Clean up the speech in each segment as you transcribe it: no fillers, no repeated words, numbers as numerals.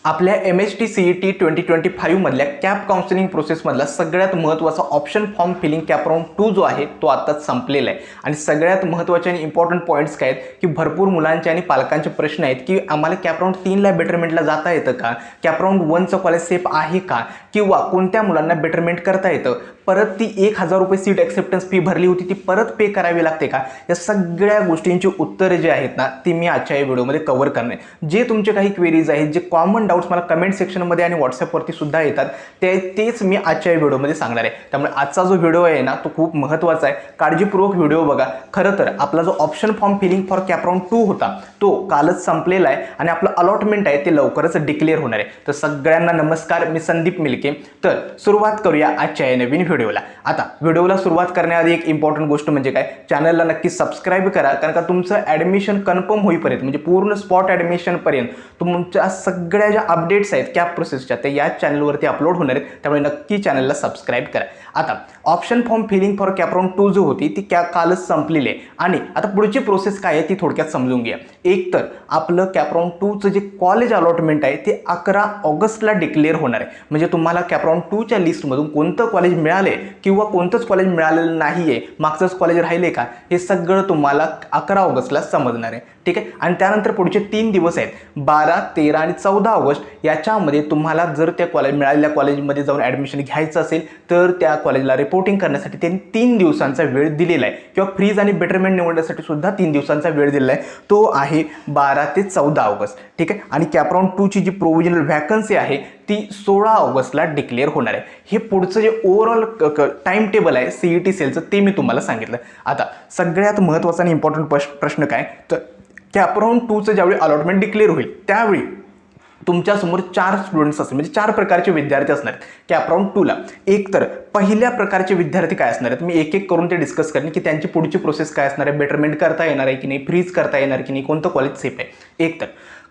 आपल्या MHT CET 2025 मधल्या cap counselling प्रोसेसमधला सगळ्यात महत्त्वाचा option form filling CAP round 2 जो आहे तो आत्ताच संपलेला आहे आणि सगळ्यात महत्त्वाचे आणि इम्पॉर्टंट पॉईंट्स काय आहेत की भरपूर मुलांचे आणि पालकांचे प्रश्न आहेत की आम्हाला कॅप राऊंड 3 ला बेटरमेंटला जाता येतं का, कॅप राऊंड 1 चं कॉलेज सेफ आहे का, किंवा कोणत्या मुलांना बेटरमेंट करता येतं, परत ती 1000 रुपये सीट ॲक्सेप्टन्स फी भरली होती ती परत पे करावी लागते का, या सगळ्या गोष्टींची उत्तरे जे आहेत ना ती मी आजच्या या व्हिडिओमध्ये कव्हर करणार आहे. जे तुमचे काही क्वेरीज आहेत, जे कॉमन डाऊट्स मला कमेंट सेक्शनमध्ये आणि व्हॉट्सअपवरती सुद्धा येतात तेच मी आजच्या व्हिडिओमध्ये सांगणार आहे. त्यामुळे आजचा जो व्हिडिओ आहे ना तो खूप महत्त्वाचा आहे. काळजीपूर्वक व्हिडिओ बघा. खरं तर आपला जो option form filling for CAP round 2 होता तो कालच संपलेला आहे आणि आपलं अलॉटमेंट आहे ते लवकरच डिक्लेअर होणार आहे. तर सगळ्यांना नमस्कार, मी संदीप मिलके. तर सुरुवात करूया आजच्या या नवीन व्हिडिओला. आता व्हिडिओला सुरुवात करण्याआधी एक इम्पॉर्टंट गोष्ट म्हणजे काय, चॅनलला नक्की सबस्क्राईब करा, कारण का तुमचं ॲडमिशन कन्फर्म होईपर्यंत म्हणजे पूर्ण स्पॉट ॲडमिशनपर्यंत तुमच्या सगळ्या ज्या अपडेट्स आहेत कॅप प्रोसेसच्या ते याच चॅनलवरती अपलोड होणार आहेत. त्यामुळे नक्की चॅनलला सबस्क्राईब करा. आता option form filling for CAP round 2 जो होती ती कालच संपलेली आहे आणि आता पुढची प्रोसेस काय आहे ती थोडक्यात समजून घ्या. एक तर आपलं कॅप राऊंड 2 चं जे कॉलेज अलॉटमेंट आहे ते 11 ऑगस्टला डिक्लेअर होणार आहे. म्हणजे तुम्हाला कॅप राऊंड 2 च्या लिस्टमधून कोणतं कॉलेज मिळाले किंवा कोणतंच कॉलेज मिळालेलं नाहीये, मागचंच कॉलेज राहिले का, हे सगळं तुम्हाला 11 ऑगस्टला समजणार आहे. ठीक आहे. आणि त्यानंतर पुढचे 3 दिवस आहेत 12, 13 आणि 14 ऑगस्ट. याच्यामध्ये तुम्हाला जर त्या मिळालेल्या कॉलेजमध्ये जाऊन ॲडमिशन घ्यायचं असेल तर त्या कॉलेजला रिपोर्टिंग करण्यासाठी त्यांनी 3 दिवसांचा वेळ दिलेला आहे किंवा फ्रीज आणि बेटरमेंट निवडण्यासाठी सुद्धा 3 दिवसांचा वेळ दिलेला आहे. तो आहे 12 ते 14 ऑगस्ट. ठीक आहे. आणि कॅप राऊंड 2 ची जी प्रोव्हिजनल व्हॅकन्सी आहे ती 16 ऑगस्टला डिक्लेअर होणार आहे. हे पुढचं जे ओव्हरऑल टाइम टेबल आहे CET सेलचं ते मी तुम्हाला सांगितलं. आता सगळ्यात महत्त्वाचा आणि इम्पॉर्टंट प्रश्न काय, तर कॅप राऊंड 2 चं ज्यावेळी अलॉटमेंट डिक्लेअर होईल त्यावेळी तुमच्यासमोर 4 स्टुडंट्स असतील, म्हणजे 4 प्रकारचे विद्यार्थी असणार आहेत कॅप राऊंड 2 ला. एक तर पहिल्या प्रकारचे विद्यार्थी काय असणार आहेत, मी एक एक करून ते डिस्कस करेन की त्यांची पुढची प्रोसेस काय असणार आहे, बेटरमेंट करता येणार आहे की नाही, फ्रीज करता येणार की नाही, कोणतं कॉलेज सेफ आहे. एक तर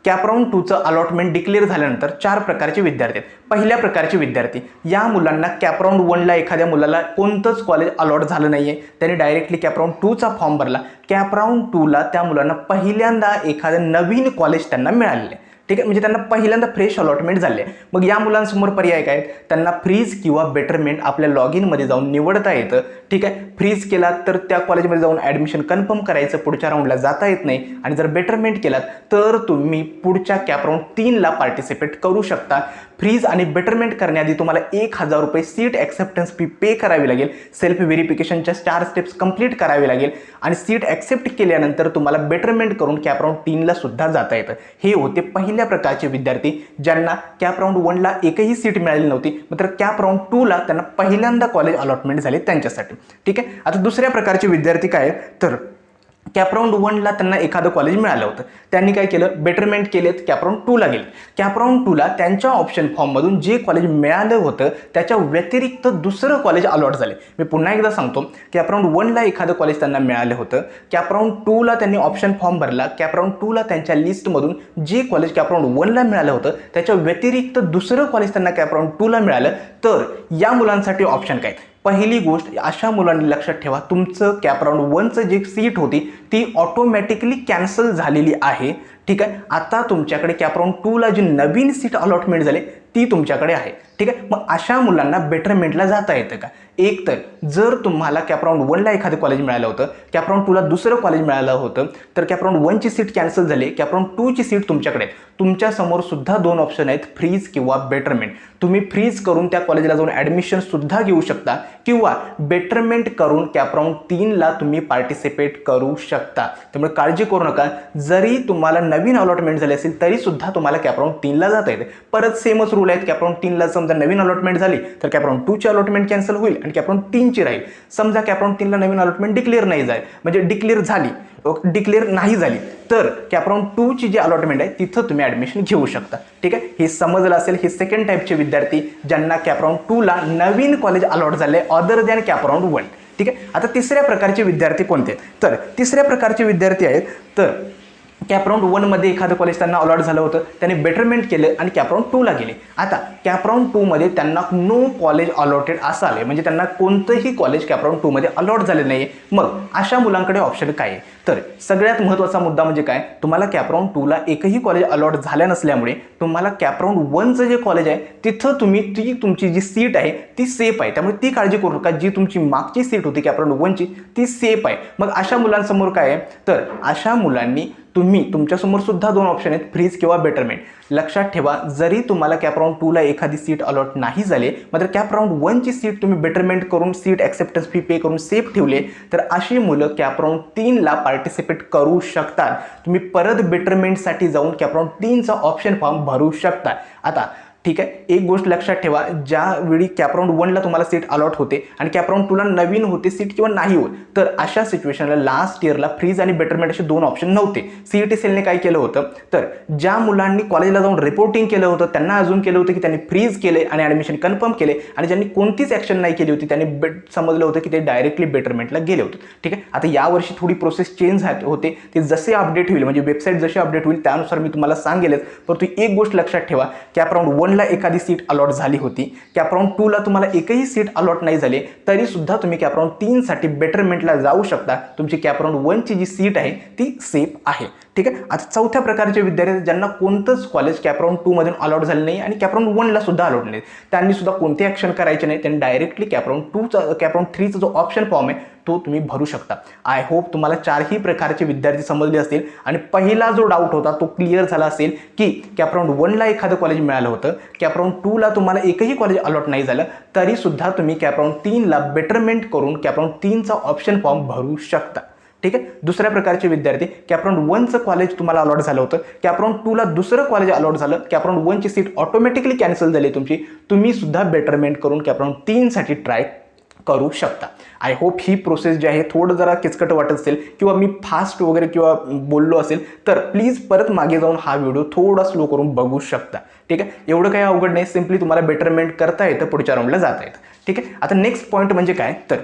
कॅप राऊंड 2 चं अलॉटमेंट डिक्लेअर झाल्यानंतर 4 प्रकारचे विद्यार्थी आहेत. पहिल्या प्रकारचे विद्यार्थी, या मुलांना कॅप राऊंड 1 ला एखाद्या मुलाला कोणतंच कॉलेज अलॉट झालं नाहीये, त्यांनी डायरेक्टली कॅप राऊंड 2 चा फॉर्म भरला. कॅप राऊंड 2 ला त्या मुलांना पहिल्यांदा एखादं नवीन कॉलेज त्यांना मिळालेलं आहे. ठीक आहे. म्हणजे त्यांना पहिल्यांदा फ्रेश अलॉटमेंट झाले. मग या मुलांसमोर पर्याय काय, त्यांना फ्रीज किंवा बेटरमेंट आपल्या लॉग इनमध्ये जाऊन निवडता येतं. ठीक आहे. फ्रीज केलात तर त्या कॉलेजमध्ये जाऊन ॲडमिशन कन्फर्म करायचं, पुढच्या राऊंडला जाता येत नाही. आणि जर बेटरमेंट केलात तर तुम्ही पुढच्या कॅप राऊंड 3 ला पार्टिसिपेट करू शकता. फ्रीज आणि बेटरमेंट करण्याआधी तुम्हाला 1000 रुपये सीट ॲक्सेप्टन्स फी पे करावी लागेल. सेल्फ व्हेरिफिकेशनच्या 4 स्टेप्स कंप्लीट करावे लागेल आणि सीट ॲक्सेप्ट केल्यानंतर तुम्हाला बेटरमेंट करून कॅप राऊंड 3 ला सुद्धा जाता येतं. हे होते पहिल्या प्रकारचे विद्यार्थी ज्यांना कॅप राऊंड 1 ला एकही सीट मिळाली नव्हती, मात्र कॅप राऊंड 2 ला त्यांना पहिल्यांदा कॉलेज अलॉटमेंट झाले त्यांच्यासाठी. ठीक आहे. आता दुसऱ्या प्रकारचे विद्यार्थी काय, तर कॅप राऊंड 1 ला त्यांना एखादं कॉलेज मिळालं होतं, त्यांनी काय केलं, बेटरमेंट केलेत, कॅप राऊंड 2 ला गेले. कॅप राऊंड 2 ला त्यांच्या ऑप्शन फॉर्ममधून जे कॉलेज मिळालं होतं त्याच्या व्यतिरिक्त दुसरं कॉलेज अलॉट झाले. मी पुन्हा एकदा सांगतो, कॅप राऊंड 1 ला एखादं कॉलेज त्यांना मिळालं होतं, कॅप राऊंड 2 ला त्यांनी ऑप्शन फॉर्म भरला, कॅप राऊंड 2 ला त्यांच्या लिस्टमधून जे कॉलेज कॅप राऊंड 1 ला मिळालं होतं त्याच्या व्यतिरिक्त दुसरं कॉलेज त्यांना कॅप राऊंड 2 ला मिळालं, तर या मुलांसाठी ऑप्शन काय. पहिली गोष्ट, अशा मुलांनी लक्षात ठेवा, तुमचं कॅप राऊंड 1 चं जी सीट होती ती ऑटोमॅटिकली कॅन्सल झालेली आहे. ठीक आहे. आता तुमच्याकडे कॅप राऊंड 2 ला जी नवीन सीट अलॉटमेंट झाली ती तुमच्याकडे आहे. ठीक आहे. मग अशा मुलांना बेटरमेंटला जाता येतं का. एक तर जर तुम्हाला कॅप राऊंड 1 ला एखादं कॉलेज मिळालं होतं, कॅप राऊंड 2 ला दुसरं कॉलेज मिळालं होतं, तर कॅप राऊंड 1 ची सीट कॅन्सल झाली, कॅप राऊंड 2 ची सीट तुमच्याकडे आहे. तुमच्यासमोर सुद्धा 2 ऑप्शन आहेत, फ्रीज किंवा बेटरमेंट. तुम्ही फ्रीज करून त्या कॉलेजला जाऊन ॲडमिशन सुद्धा घेऊ शकता किंवा बेटरमेंट करून कॅप राऊंड 3 ला तुम्ही पार्टिसिपेट करू शकता. त्यामुळे काळजी करू नका. जरी तुम्हाला नवीन अलॉटमेंट झाली असेल तरी सुद्धा तुम्हाला कॅप राऊंड 3 ला जाता येते. परत सेमच रूल आहेत. कॅप राऊंड 3 ला समजा नवीन अलॉटमेंट झाली तर कॅप राऊंड 2 ची अलॉटमेंट कॅन्सल होईल आणि कॅप राऊंड 3 ची राहील. समजा कॅप राऊंड 3 ला नवीन अलॉटमेंट डिक्लेअर नाही झाली, म्हणजे डिक्लेअर नाही झाली, तर कॅप राऊंड 2 ची जी अलॉटमेंट आहे तिथं तुम्ही ॲडमिशन घेऊ शकता. ठीक आहे. हे समजलं असेल. हे सेकंड टाईपचे विद्यार्थी ज्यांना कॅप राऊंड 2 ला नवीन कॉलेज अलॉट झाले अदर दॅन कॅप राऊंड 1. ठीक आहे. आता तिसऱ्या प्रकारचे विद्यार्थी कोणते, तर तिसऱ्या प्रकारचे विद्यार्थी आहेत तर कॅपराऊंड 1मध्ये एखादं कॉलेज त्यांना अलॉट झालं होतं, त्याने बेटरमेंट केलं आणि कॅपराऊंड 2ला गेले. आता कॅपराऊंड 2मध्ये त्यांना नो कॉलेज अलॉटेड असं आलं, म्हणजे त्यांना कोणतंही कॉलेज कॅपराऊंड 2मध्ये अलॉट झाले नाही आहे. मग अशा मुलांकडे ऑप्शन काय आहे? तर सगळ्यात महत्त्वाचा मुद्दा म्हणजे काय, तुम्हाला कॅपराऊंड 2ला एकही कॉलेज अलॉट झाल्या नसल्यामुळे तुम्हाला कॅपराऊंड 1चं जे कॉलेज आहे तिथं तुम्ही तुमची जी सीट आहे ती सेफ आहे. त्यामुळे ती काळजी करू नका, जी तुमची मागची सीट होती कॅपराऊंड 1ची ती सेफ आहे. मग अशा मुलांसमोर काय आहे, तर अशा मुलांनी तुमच्यासमोर सुद्धा 2 ऑप्शन आहेत, फ्रीज किंवा बेटरमेंट. लक्षात ठेवा, जरी तुम्हाला कॅपराऊंड 2ला एखादी सीट अलॉट नाही झाली, मात्र कॅपराऊंड 1ची सीट तुम्ही बेटरमेंट करून सीट ॲक्सेप्टन्स फी पे करून सेफ ठेवले, तर अशी मुलं कॅपराऊंड 3ला पार्टिसिपेट करू शकतात. तुम्ही परत बेटरमेंटसाठी जाऊन कॅपराऊंड 3चा ऑप्शन फॉर्म भरू शकता. आता ठीक आहे, एक गोष्ट लक्षात ठेवा, ज्यावेळी कॅपराऊंड 1ला तुम्हाला सीट अलॉट होते आणि कॅपराऊंड 2ला नवीन होते सीट किंवा नाही होत, तर अशा सिच्युएशनला लास्ट इयरला फ्रीज आणि बेटरमेंट असे 2 ऑप्शन नव्हते. CET सेलने काय केलं होतं, तर ज्या मुलांनी कॉलेजला जाऊन रिपोर्टिंग केलं होतं त्यांना अजून केलं होतं की त्यांनी फ्रीज केले आणि ॲडमिशन कन्फर्म केले, आणि ज्यांनी कोणतीच ॲक्शन नाही केली होती त्यांनी समजलं होतं की ते डायरेक्टली बेटरमेंटला गेले होते. ठीक आहे, आता यावर्षी थोडी प्रोसेस चेंज होते, ते जसे अपडेट होईल, म्हणजे वेबसाईट जशी अपडेट होईल त्यानुसार मी तुम्हाला सांगेलच. परंतु एक गोष्ट लक्षात ठेवा, कॅपराऊंड 1ला एखादी सीट अलॉट झाली होती, कॅपराऊंड 2ला तुम्हाला एकही सीट अलॉट नाही झाली, तरी सुद्धा तुम्ही कॅपराऊंड 3साठी बेटरमेंटला जाऊ शकता. तुमची कॅपराऊंड 1ची जी सीट आहे ती सेफ आहे. ठीक आहे, आता चौथ्या प्रकारचे विद्यार्थी ज्यांना कोणतंच कॉलेज कॅपराऊंड 2मधून अलॉट झालं नाही आणि कॅपराऊंड 1ला सुद्धा अलॉट नाही, त्यांनी सुद्धा कोणते ॲक्शन करायचे नाही, त्यांनी डायरेक्टली कॅपराऊंड 3चा जो ऑप्शन फॉर्म आहे तो तुम्ही भरू शकता. आय होप तुम्हाला 4ही प्रकारचे विद्यार्थी समजले असतील आणि पहिला जो डाऊट होता तो क्लिअर झाला असेल की कॅपराऊंड 1ला एखादं कॉलेज मिळालं होतं, कॅपराऊंड 2ला तुम्हाला एकही कॉलेज अलॉट नाही झालं, तरी सुद्धा तुम्ही कॅपराऊंड 3ला बेटरमेंट करून कॅपराऊंड 3चा ऑप्शन फॉर्म भरू शकता. ठीक आहे, दुसऱ्या प्रकारचे विद्यार्थी, कॅपराऊंड 1चं कॉलेज तुम्हाला अलॉट झालं होतं, कॅपराऊंड 2ला दुसरं कॉलेज अलॉट झालं, कॅपराऊंड 1ची सीट ऑटोमॅटिकली कॅन्सल झाली तुमची, तुम्ही सुद्धा बेटरमेंट करून कॅपराऊंड 3साठी ट्राय करू शकता. आय होप ही प्रोसेस जी आहे थोडं जरा किचकट वाटत असेल किंवा मी फास्ट वगैरे किंवा बोललो असेल तर प्लीज परत मागे जाऊन हा व्हिडिओ थोडा स्लो करून बघू शकता. ठीक आहे, एवढं काही अवघड नाही, सिम्पली तुम्हाला बेटरमेंट करता येतं, पुढच्या राऊंडला जाता येतं. ठीक आहे, आता नेक्स्ट पॉईंट म्हणजे काय, तर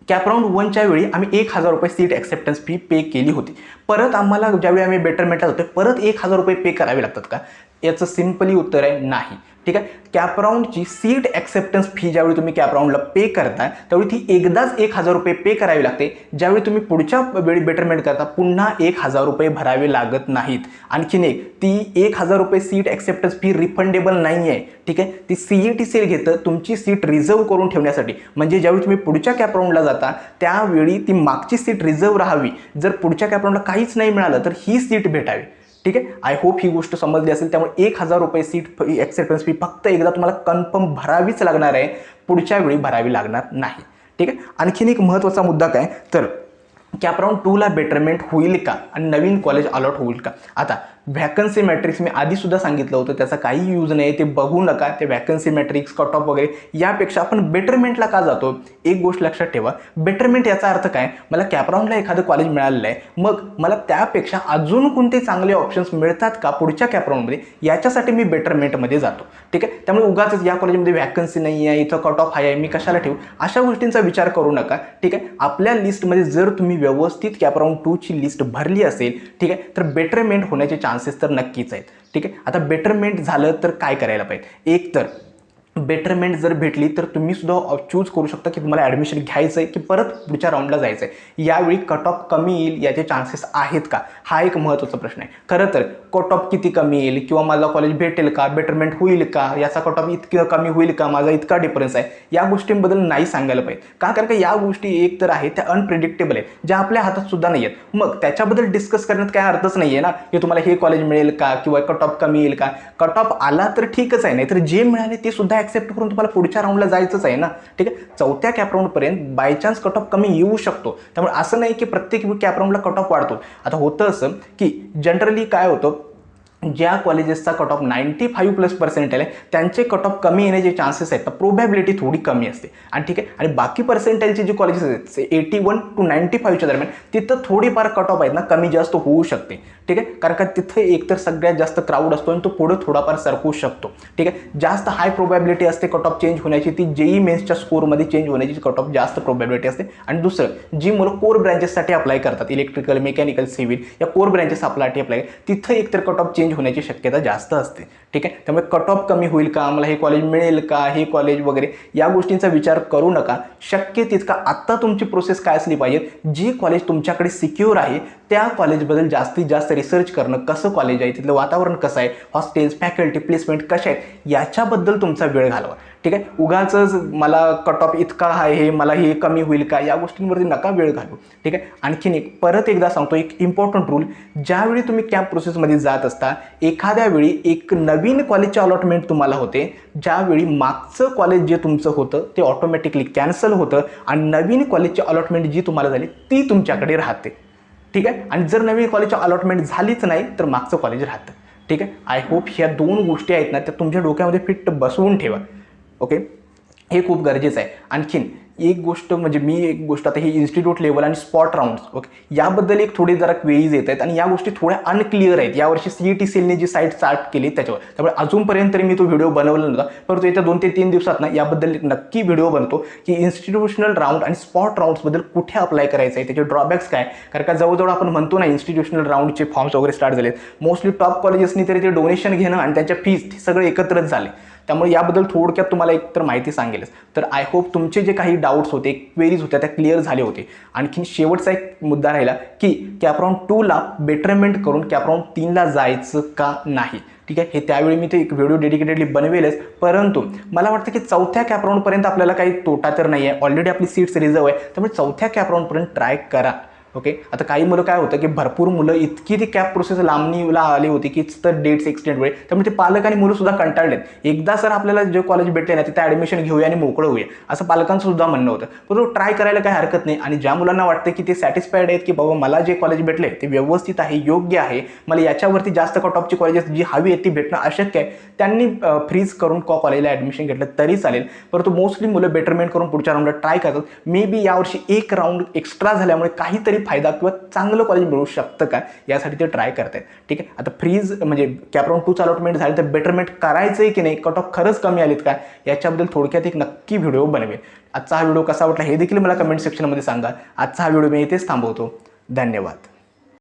कॅपराऊंड 1च्या वेळी आम्ही 1,000 रुपये सीट ॲक्सेप्टन्स फी पे केली होती. परत आम्हाला ज्यावेळी आम्ही बेटरमेंटला जातो परत 1,000 रुपये पे करावे लागतात का? याचं सिम्पली उत्तर आहे नाही. ठीक आहे, कॅपराऊंडची सीट ॲक्सेप्टन्स फी ज्यावेळी तुम्ही कॅपराऊंडला पे करता त्यावेळी ती एकदाच 1,000 रुपये पे करावी लागते. ज्यावेळी तुम्ही पुढच्या वेळी बेटरमेंट करता पुन्हा 1,000 रुपये भरावे लागत नाहीत. आणखीन एक, ती 1,000 रुपये सीट ॲक्सेप्टन्स फी रिफंडेबल नाही आहे. ठीक आहे, ती CET सेल घेतं तुमची सीट रिझर्व करून ठेवण्यासाठी, म्हणजे ज्यावेळी तुम्ही पुढच्या कॅपराऊंडला जाता त्यावेळी ती मागची सीट रिझर्व राहावी, जर पुढच्या कॅपराऊंडला काहीच नाही मिळालं तर ही सीट भेटावी. ठीक आहे, आय होप ही गोष्ट समजली असेल. त्यामुळे 1,000 रुपये सीट ॲक्सेप्टन्स फी फक्त एकदा तुम्हाला कन्फर्म भरावीच लागणार आहे, पुढच्या वेळी भरावी लागणार नाही. ठीक आहे, आणखीन एक महत्त्वाचा मुद्दा काय, तर कॅपराऊंड 2ला बेटरमेंट होईल का आणि नवीन कॉलेज अलॉट होईल का? आता व्हॅकन्सी मॅट्रिक्स मी आधीसुद्धा सांगितलं होतं, त्याचा काही यूज नाही, ते बघू नका. ते व्हॅकन्सी मॅट्रिक्स कट ऑफ वगैरे यापेक्षा आपण बेटरमेंटला का जातो, एक गोष्ट लक्षात ठेवा. बेटरमेंट याचा अर्थ काय, मला कॅपराऊंडला एखादं कॉलेज मिळालेलं आहे, मग मला त्यापेक्षा अजून कोणते चांगले ऑप्शन्स मिळतात का पुढच्या कॅपराऊंडमध्ये, याच्यासाठी मी बेटरमेंटमध्ये जातो. ठीक आहे, त्यामुळे उगाच या कॉलेजमध्ये व्हॅकन्सी नाही आहे, इथं कट ऑफ आहे, मी कशाला ठेवू, अशा गोष्टींचा विचार करू नका. ठीक आहे, आपल्या लिस्टमध्ये जर तुम्ही व्यवस्थित कॅपराऊंड 2ची लिस्ट भरली असेल, ठीक आहे, तर बेटरमेंट होण्याचे चान्सेस तर नक्कीच आहेत. ठीक आहे, आता बेटरमेंट झालं तर काय करायला पाहिजे, एक तर बेटरमेंट जर भेटली तर तुम्ही सुद्धा चूज करू शकता की तुम्हाला ॲडमिशन घ्यायचं आहे की परत पुढच्या राऊंडला जायचं आहे. यावेळी कट ऑफ कमी येईल याचे चान्सेस आहेत का, हा एक महत्त्वाचा प्रश्न आहे. खरं तर कट ऑफ किती कमी येईल किंवा माझा कॉलेज भेटेल का, बेटरमेंट होईल का, याचा कट ऑफ इतकं कमी होईल का, माझा इतका डिफरन्स आहे, या गोष्टींबद्दल नाही सांगायला पाहिजे. का, कारण का या गोष्टी एक तर आहेत त्या अनप्रिडिक्टेबल आहेत, ज्या आपल्या हातात सुद्धा नाही आहेत. मग त्याच्याबद्दल डिस्कस करण्यात काय अर्थच नाही आहे ना, की तुम्हाला हे कॉलेज मिळेल का किंवा कट ऑफ कमी येईल का. कट ऑफ आला तर ठीकच आहे, नाही तर जे मिळाले ते सुद्धा ॲक्सेप्ट करून तुम्हाला पुढच्या राऊंडला जायचंच आहे ना. ठीक आहे, चौथ्या कॅपराऊंडपर्यंत बाय चान्स कट ऑफ कमी येऊ शकतो, त्यामुळे असं नाही की प्रत्येक कॅपराऊंडला कट ऑफ वाढतो. आता होतं असं की जनरली काय होतं, ज्या कॉलेजेसचा कट ऑफ 95+ पर्सेंटाईल आहे त्यांचे कट ऑफ कमी येण्याचे चान्सेस आहेत, तर प्रोबॅबिलिटी थोडी कमी असते. आणि ठीक आहे, आणि बाकी पर्सेंटाईलचे जे कॉलेजेस आहेत 81 to 95च्या दरम्यान तिथं थोडीफार कट ऑफ आहेत ना कमी जास्त होऊ शकते. ठीक आहे, कारण का तिथे एकतर सगळ्यात जास्त क्राऊड असतो आणि तो पुढे थोडाफार सरकू शकतो. ठीक आहे, जास्त हाय प्रोबॅबिलिटी असते कट ऑफ चेंज होण्याची ती जेई मेन्सच्या स्कोरमध्ये चेंज होण्याची कट ऑफ जास्त प्रोबॅबिलिटी असते. आणि दुसरं, जी मुलं कोर ब्रँचेससाठी अप्लाय करतात, इलेक्ट्रिकल, मेकॅनिकल, सिव्हिल या कोर ब्रँचेस अप्लाय तिथं एकतर कट ऑफ चेंज होण्याची शक्यता जास्त असते. ठीक आहे, त्यामुळे कट ऑफ कमी होईल का, मला हे कॉलेज मिळेल का, हे कॉलेज वगैरे या गोष्टींचा विचार करू नका. शक्य तितका आत्ता तुमची प्रोसेस काय असली पाहिजे, जी कॉलेज तुमच्याकडे सिक्युअर आहे त्या कॉलेजबद्दल जास्तीत जास्त रिसर्च करणं, कसं कॉलेज आहे, तिथलं वातावरण कसं आहे, हॉस्टेल्स, फॅकल्टी, प्लेसमेंट कशा आहेत याच्याबद्दल तुमचा वेळ घालवा. ठीक आहे, उगाचच मला कट ऑफ इतका आहे, हे मला हे कमी होईल का या गोष्टींवरती नका वेळ घालू. ठीक आहे, आणखीन एक परत एकदा सांगतो, एक इम्पॉर्टंट रूल, ज्यावेळी तुम्ही कॅम्प प्रोसेसमध्ये जात असता एखाद्या वेळी एक नवीन कॉलेजचे अलॉटमेंट तुम्हाला होते, ज्यावेळी मागचं कॉलेज जे तुमचं होतं ते ऑटोमॅटिकली कॅन्सल होतं आणि नवीन कॉलेजची अलॉटमेंट जी तुम्हाला झाली ती तुमच्याकडे राहते. ठीक आहे, आणि जर नवीन कॉलेजची अलॉटमेंट झालीच नाही तर मागचं कॉलेज राहतं. ठीक आहे, आय होप ह्या दोन गोष्टी आहेत ना त्या तुमच्या डोक्यामध्ये फिट बसवून ठेवा. ओके, हे खूप गरजेचं आहे. आणखीन एक गोष्ट म्हणजे मी एक गोष्ट आता ही इन्स्टिट्यूट लेवल आणि स्पॉट राऊंड्स, ओके, याबद्दल एक थोडे जरा क्वेरीज येत आहेत आणि या गोष्टी थोड्या अनक्लिअर आहेत. यावर्षी CET सेलने जी साईट स्टार्ट केली त्याच्यावर, त्यामुळे अजूनपर्यंत तरी मी तो व्हिडिओ बनवला नव्हता, परंतु येत्या 2 ते 3 दिवसात ना याबद्दल नक्की व्हिडिओ बनतो की इन्स्टिट्यूशनल राऊंड आणि स्पॉट राऊंड्सबद्दल कुठे अप्लाय करायचं आहे, त्याचे ड्रॉबॅक्स काय. कारण का जवळजवळ आपण म्हणतो ना इन्स्टिट्यूशनल राऊंडचे फॉर्म्स वगैरे स्टार्ट झालेत, मोस्टली टॉप कॉलेजेसनी तरी ते डोनेशन घेणं आणि त्यांच्या फीज हे सगळे एकत्रच झाले. त्यामुळे याबद्दल थोडक्यात तुम्हाला एकतर माहिती सांगेलच. तर आय होप तुमचे जे काही डाऊट्स होते, क्वेरीज होत्या त्या क्लिअर झाले होते. आणखी शेवटचा एक मुद्दा राहिला की कॅपराऊंड 2ला बेटरमेंट करून कॅपराऊंड 3ला जायचं का नाही. ठीक आहे, हे त्यावेळी मी ते एक व्हिडिओ डेडिकेटेडली बनवेलच, परंतु मला वाटतं की 4थ्या कॅपराऊंडपर्यंत आपल्याला काही तोटा तर नाही आहे, ऑलरेडी आपली सीट्स रिझर्व आहे, त्यामुळे 4थ्या कॅपराऊंडपर्यंत ट्राय करा. ओके, आता काही मुलं काय होतं की भरपूर मुलं इतकी ती कॅप प्रोसेस लांबणीला आली होती की तर डेट्स एक्सटेंड होईल, त्यामुळे ते पालक आणि मुलं सुद्धा कंटाळलेत. एकदा सर आपल्याला जे कॉलेज भेटले ना तिथे ॲडमिशन घेऊया आणि मोकळं होऊया असं पालकांचं सुद्धा म्हणणं होतं. परंतु ट्राय करायला काही हरकत नाही. आणि ज्या मुलांना वाटतं की ते सॅटिस्फाईड आहेत की बाबा मला जे कॉलेज भेटले ते व्यवस्थित आहे, योग्य आहे, मला याच्यावरती जास्त कट ऑफची कॉलेजेस जी हवी आहेत ती भेटणं अशक्य आहे, त्यांनी फ्रीज करून कॉलेजला ॲडमिशन घेतलं तरी चालेल. परंतु मोस्टली मुलं बेटरमेंट करून पुढच्या राऊंडला ट्राय करतात. मे बी यावर्षी एक राऊंड एक्स्ट्रा झाल्यामुळे काहीतरी फायदा किंवा चांगलं कॉलेज मिळू शकतं का यासाठी ते ट्राय करतायत. ठीक आहे, आता फ्रीज म्हणजे कॅपराऊंड 2चं अलॉटमेंट झालं तर बेटरमेंट करायचं आहे की नाही, कट ऑफ खरंच कमी आलेत का याच्याबद्दल थोडक्यात एक नक्की व्हिडिओ बनवेल. आजचा हा व्हिडिओ कसा वाटला हे देखील मला कमेंट सेक्शनमध्ये सांगा. आजचा हा व्हिडिओ मी इथेच थांबवतो. धन्यवाद.